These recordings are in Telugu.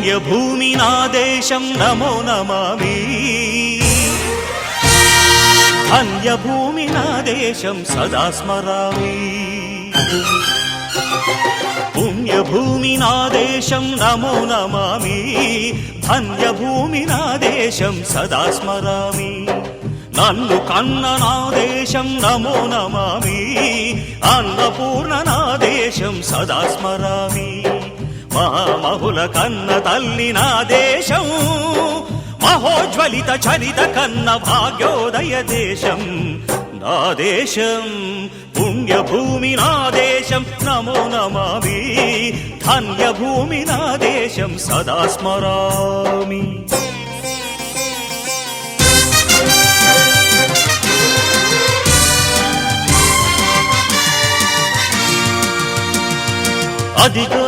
పుణ్యభూమి నా దేశం నమో నమామి ధన్యభూమి నా దేశం సదా స్మరామి పుణ్యభూమి నా దేశం నమో నమామి ధన్యభూమి నా దేశం సదా స్మరామి నన్ను కన్న నా దేశం నమో నమామి అన్నపూర్ణ నా దేశం సదా స్మరామి మహామహుల కన్న తల్లి నా దేశం మహోజ్వలిత చరిత కన్న భాగ్యోదయ దేశం నా దేశం పుణ్యభూమి నా దేశం నమో నమామి ధన్యభూమి నా దేశం సదా స్మరామి అదిగో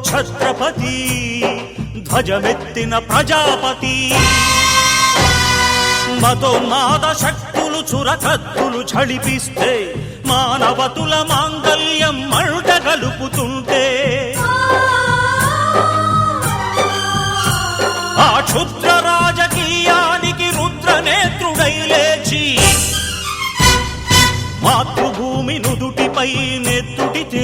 ఛత్రపతి ధ్వజమెత్తిన ప్రజాపతి మతోన్మాద శక్తులు చురకత్తులు ఝళిపిస్తే మానవతుల మాంగల్యం మంట గలుపుతుంటే ఆ క్షుద్ర రాజకీయానికి రుద్రనేత్రుడై లేచి మాతృభూమి నుదుటిపై